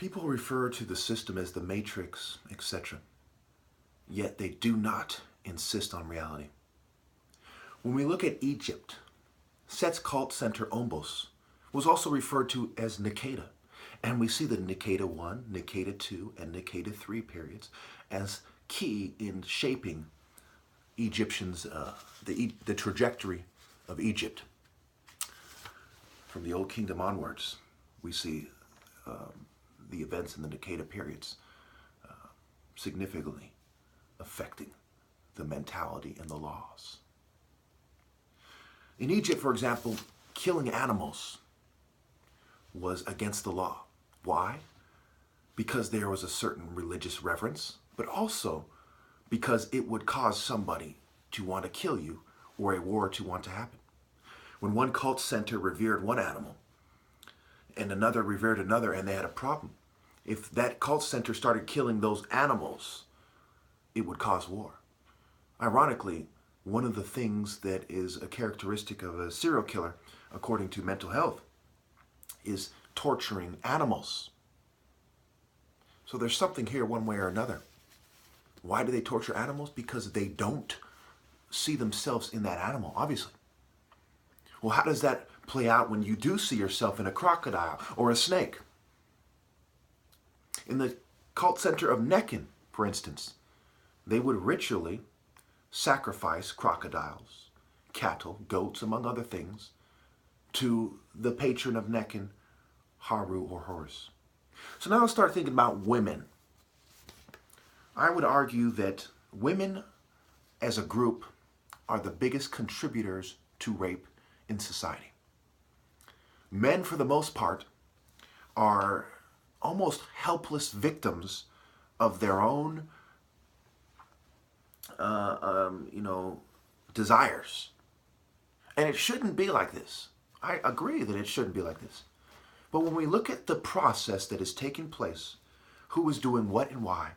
People refer to the system as the matrix, etc. Yet they do not insist on reality. When we look at Egypt, Set's cult center Ombos was also referred to as Nikeda. And we see the Nikeda 1, Nikeda 2, and Nikeda 3 periods as key in shaping Egyptians, the trajectory of Egypt. From the Old Kingdom onwards, we see the events in the Nikeda periods significantly affecting the mentality and the laws. In Egypt, for example, killing animals was against the law. Why? Because there was a certain religious reverence, but also because it would cause somebody to want to kill you or a war to want to happen. When one cult center revered one animal and another revered another and they had a problem, if that cult center started killing those animals, it would cause war. Ironically, one of the things that is a characteristic of a serial killer, according to mental health, is torturing animals. So there's something here one way or another. Why do they torture animals? Because they don't see themselves in that animal, obviously. Well, how does that play out when you do see yourself in a crocodile or a snake? In the cult center of Nekhen, for instance, they would ritually sacrifice crocodiles, cattle, goats, among other things, to the patron of Nekhen, Haru or Horus. So now let's start thinking about women. I would argue that women as a group are the biggest contributors to rape in society. Men, for the most part, are almost helpless victims of their own desires. And it shouldn't be like this. I agree that it shouldn't be like this. But when we look at the process that is taking place, who is doing what and why,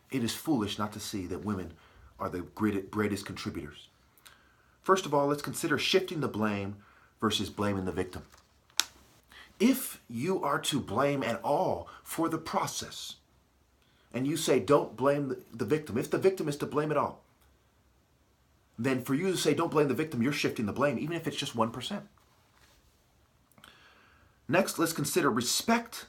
it is foolish not to see that women are the greatest contributors. First of all, let's consider shifting the blame versus blaming the victim. If you are to blame at all for the process, and you say don't blame the victim, if the victim is to blame at all, then for you to say don't blame the victim, you're shifting the blame, even if it's just 1%. Next, let's consider respect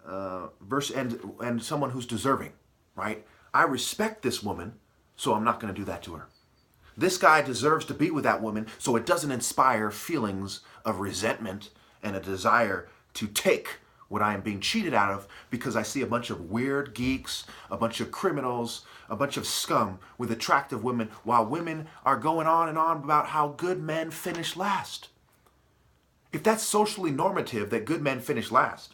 and someone who's deserving, right? I respect this woman, so I'm not going to do that to her. This guy deserves to be with that woman, so it doesn't inspire feelings of resentment and a desire to take what I am being cheated out of because I see a bunch of weird geeks, a bunch of criminals, a bunch of scum with attractive women, while women are going on and on about how good men finish last. If that's socially normative that good men finish last,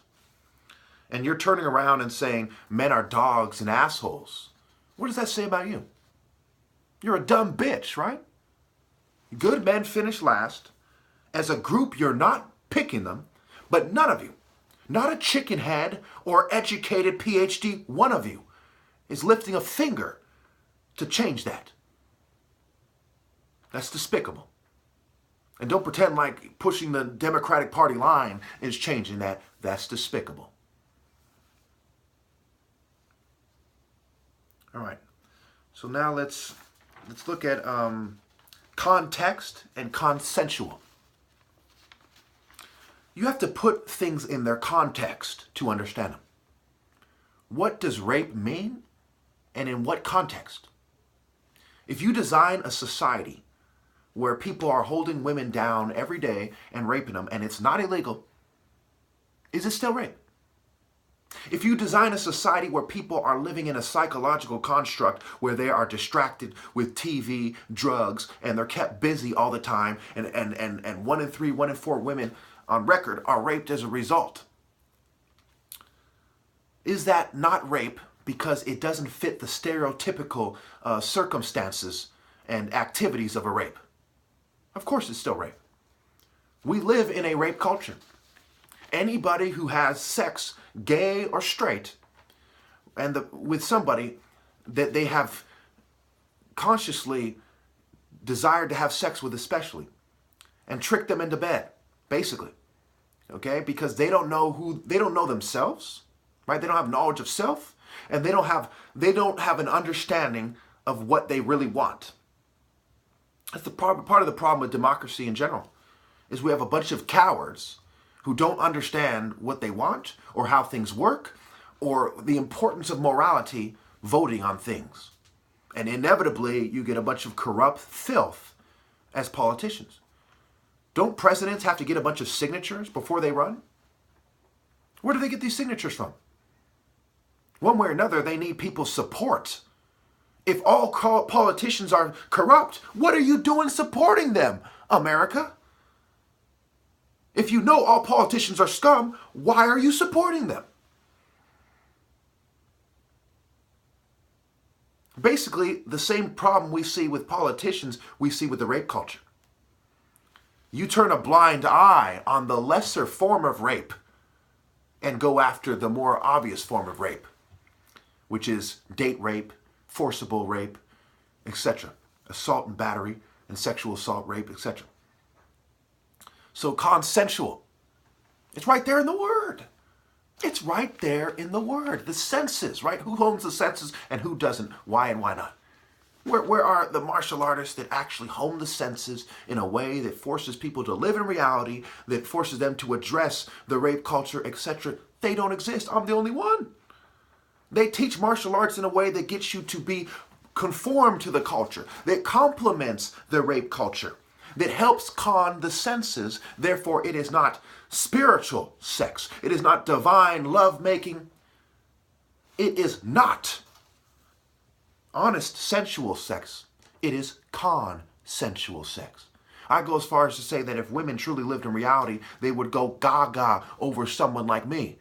and you're turning around and saying men are dogs and assholes, what does that say about you? You're a dumb bitch, right? Good men finish last. As a group, you're not picking them, but none of you, not a chicken head or educated PhD, one of you is lifting a finger to change that. That's despicable. And don't pretend like pushing the Democratic Party line is changing that. That's despicable. All right. So now let's look at context and consensual. You have to put things in their context to understand them. What does rape mean, and in what context? If you design a society where people are holding women down every day and raping them, and it's not illegal, is it still rape? If you design a society where people are living in a psychological construct where they are distracted with TV, drugs, and they're kept busy all the time, and 1 in 3, 1 in 4 women on record are raped as a result, is that not rape because it doesn't fit the stereotypical circumstances and activities of a rape? Of course it's still rape. We live in a rape culture. Anybody who has sex, gay or straight, and with somebody that they have consciously desired to have sex with, especially, and trick them into bed, basically, okay? Because they don't know themselves, right? They don't have knowledge of self, and they don't have an understanding of what they really want. That's part of the problem with democracy in general, is we have a bunch of cowards who don't understand what they want or how things work or the importance of morality voting on things. And inevitably, you get a bunch of corrupt filth as politicians. Don't presidents have to get a bunch of signatures before they run? Where do they get these signatures from? One way or another, they need people's support. If all politicians are corrupt, what are you doing supporting them, America? If you know all politicians are scum, why are you supporting them? Basically, the same problem we see with politicians, we see with the rape culture. You turn a blind eye on the lesser form of rape and go after the more obvious form of rape, which is date rape, forcible rape, etc. Assault and battery and sexual assault, rape, etc. So consensual. It's right there in the word. It's right there in the word. The senses, right? Who owns the senses and who doesn't? Why and why not? Where are the martial artists that actually hone the senses in a way that forces people to live in reality, that forces them to address the rape culture, etc.? They don't exist. I'm the only one. They teach martial arts in a way that gets you to be conformed to the culture, that complements the rape culture, that helps con the senses. Therefore, it is not spiritual sex. It is not divine love-making. It is not honest sensual sex. It is consensual sex. I go as far as to say that if women truly lived in reality, they would go gaga over someone like me.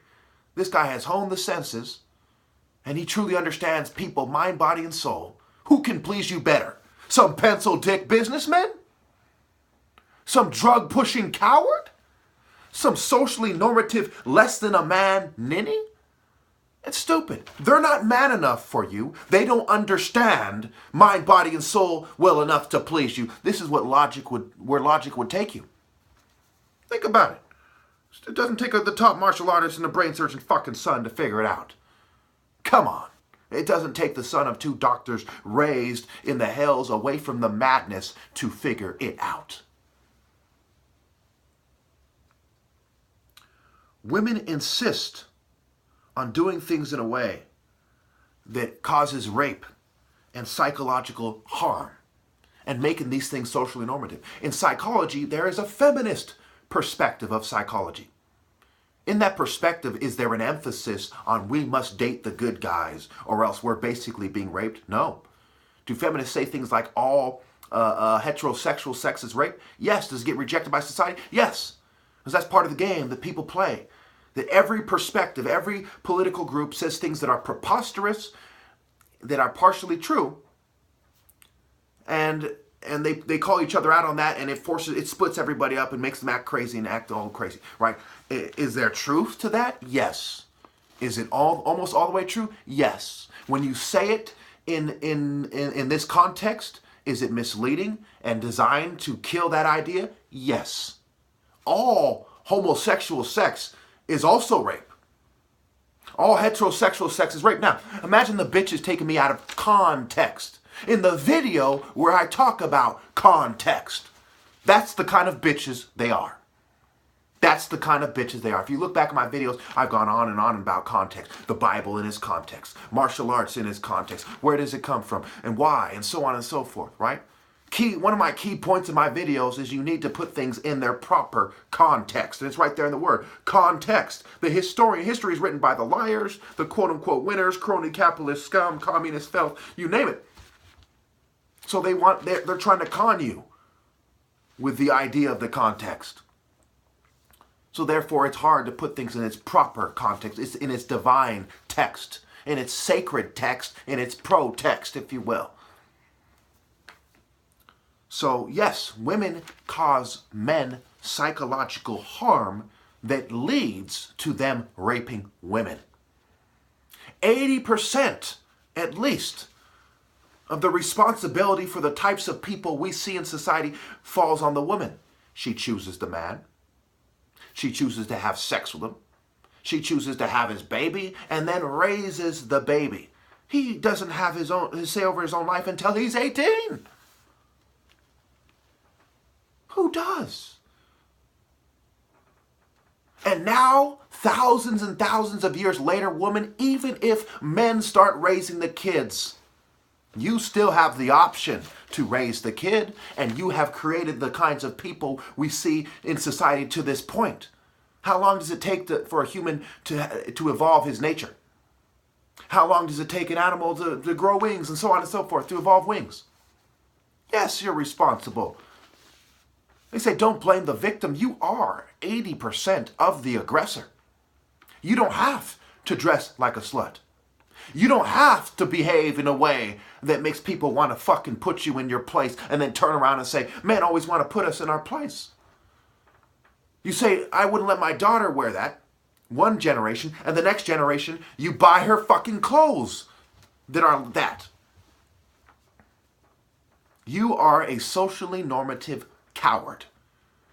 This guy has honed the senses, and he truly understands people, mind, body, and soul. Who can please you better? Some pencil dick businessman? Some drug-pushing coward? Some socially normative, less than a man ninny? It's stupid. They're not man enough for you. They don't understand mind, body, and soul well enough to please you. This is what where logic would take you. Think about it. It doesn't take the top martial artist and the brain surgeon fucking son to figure it out. Come on. It doesn't take the son of two doctors raised in the hells away from the madness to figure it out. Women insist on doing things in a way that causes rape and psychological harm and making these things socially normative. In psychology, there is a feminist perspective of psychology. In that perspective, is there an emphasis on we must date the good guys or else we're basically being raped? No. Do feminists say things like all heterosexual sex is rape? Yes. Does it get rejected by society? Yes. Because that's part of the game that people play. That every perspective, every political group says things that are preposterous, that are partially true, and they call each other out on that, and it splits everybody up and makes them act crazy and act all crazy, right? Is there truth to that? Yes. Is it almost all the way true? Yes. When you say it in this context, is it misleading and designed to kill that idea? Yes. All homosexual sex is also rape. All heterosexual sex is rape. Now, imagine the bitches taking me out of context. In the video where I talk about context, that's the kind of bitches they are. That's the kind of bitches they are. If you look back at my videos, I've gone on and on about context. The Bible in its context. Martial arts in its context. Where does it come from? And why? And so on and so forth, right? One of my key points in my videos is you need to put things in their proper context. And it's right there in the word. Context. The history is written by the liars, the quote-unquote winners, crony capitalist scum, communist filth, you name it. So they're trying to con you with the idea of the context. So therefore, it's hard to put things in its proper context. It's in its divine text, in its sacred text, in its pro-text, if you will. So yes, women cause men psychological harm that leads to them raping women. 80% at least of the responsibility for the types of people we see in society falls on the woman. She chooses the man. She chooses to have sex with him. She chooses to have his baby and then raises the baby. He doesn't have his say over his own life until he's 18. Who does? And now, thousands and thousands of years later, woman, even if men start raising the kids, you still have the option to raise the kid, and you have created the kinds of people we see in society to this point. How long does it take for a human to evolve his nature? How long does it take an animal to grow wings and so on and so forth, to evolve wings? Yes, you're responsible. They say don't blame the victim. You are 80% of the aggressor. You don't have to dress like a slut. You don't have to behave in a way that makes people want to fucking put you in your place and then turn around and say, men always want to put us in our place. You say, I wouldn't let my daughter wear that. One generation, and the next generation, you buy her fucking clothes that are that. You are a socially normative coward.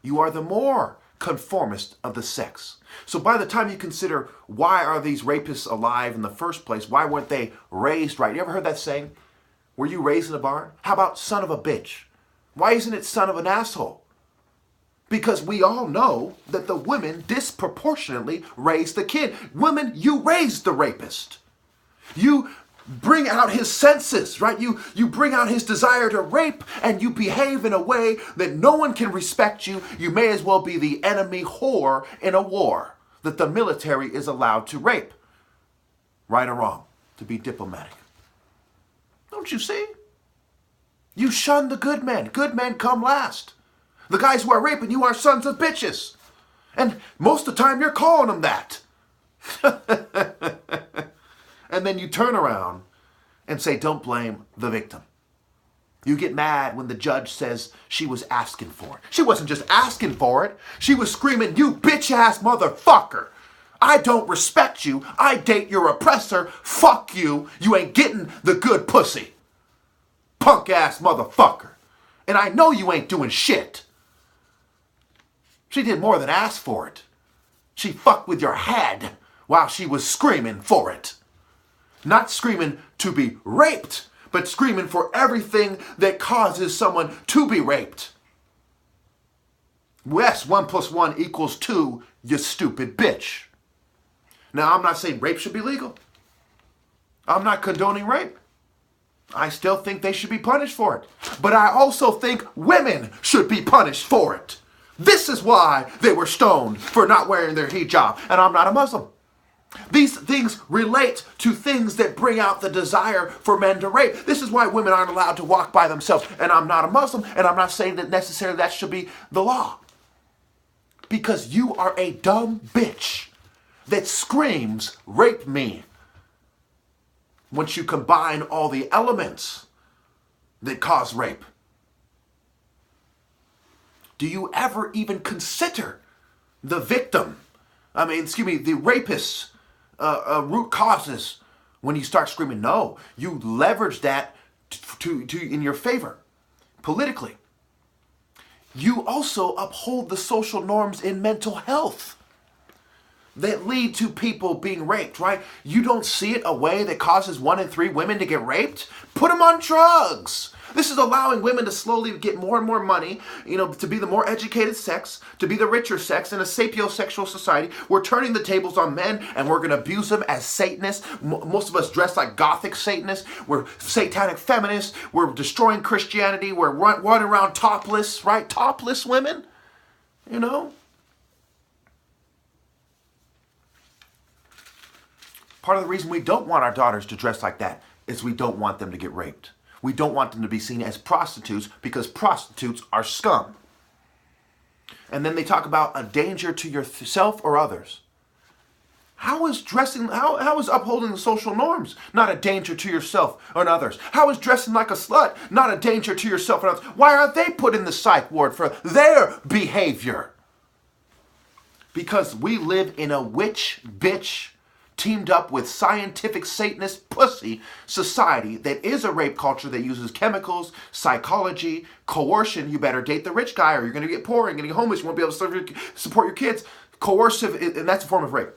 You are the more conformist of the sex. So by the time you consider why are these rapists alive in the first place, why weren't they raised right? You ever heard that saying? Were you raised in a barn? How about son of a bitch? Why isn't it son of an asshole? Because we all know that the women disproportionately raise the kid. Women, you raise the rapist. You bring out his senses, right? You bring out his desire to rape, and you behave in a way that no one can respect you. You may as well be the enemy whore in a war that the military is allowed to rape. Right or wrong, to be diplomatic. Don't you see? You shun the good men. Good men come last. The guys who are raping you are sons of bitches. And most of the time you're calling them that. And then you turn around and say, don't blame the victim. You get mad when the judge says she was asking for it. She wasn't just asking for it. She was screaming, you bitch-ass motherfucker. I don't respect you. I date your oppressor. Fuck you. You ain't getting the good pussy. Punk-ass motherfucker. And I know you ain't doing shit. She did more than ask for it. She fucked with your head while she was screaming for it. Not screaming to be raped, but screaming for everything that causes someone to be raped. Yes, 1 + 1 = 2, you stupid bitch. Now, I'm not saying rape should be legal. I'm not condoning rape. I still think they should be punished for it. But I also think women should be punished for it. This is why they were stoned for not wearing their hijab. And I'm not a Muslim. These things relate to things that bring out the desire for men to rape. This is why women aren't allowed to walk by themselves. And I'm not a Muslim, and I'm not saying that necessarily that should be the law. Because you are a dumb bitch that screams, rape me. Once you combine all the elements that cause rape. Do you ever even consider the victim? The rapist's root causes when you start screaming? No, you leverage that to in your favor politically. You also uphold the social norms in mental health that lead to people being raped, right? You don't see it a way that causes 1 in 3 women to get raped? Put them on drugs. This is allowing women to slowly get more and more money, to be the more educated sex, to be the richer sex in a sapiosexual society. We're turning the tables on men, and we're going to abuse them as Satanists. Most of us dress like Gothic Satanists. We're satanic feminists. We're destroying Christianity. We're running around topless, right? Topless women, Part of the reason we don't want our daughters to dress like that is we don't want them to get raped. We don't want them to be seen as prostitutes because prostitutes are scum. And then they talk about a danger to yourself or others. How is upholding the social norms not a danger to yourself or others? How is dressing like a slut not a danger to yourself and others? Why aren't they put in the psych ward for their behavior? Because we live in a witch bitch teamed up with scientific Satanist pussy society that is a rape culture that uses chemicals, psychology, coercion. You better date the rich guy or you're going to get poor and getting homeless. You won't be able to support your kids. Coercive, and that's a form of rape.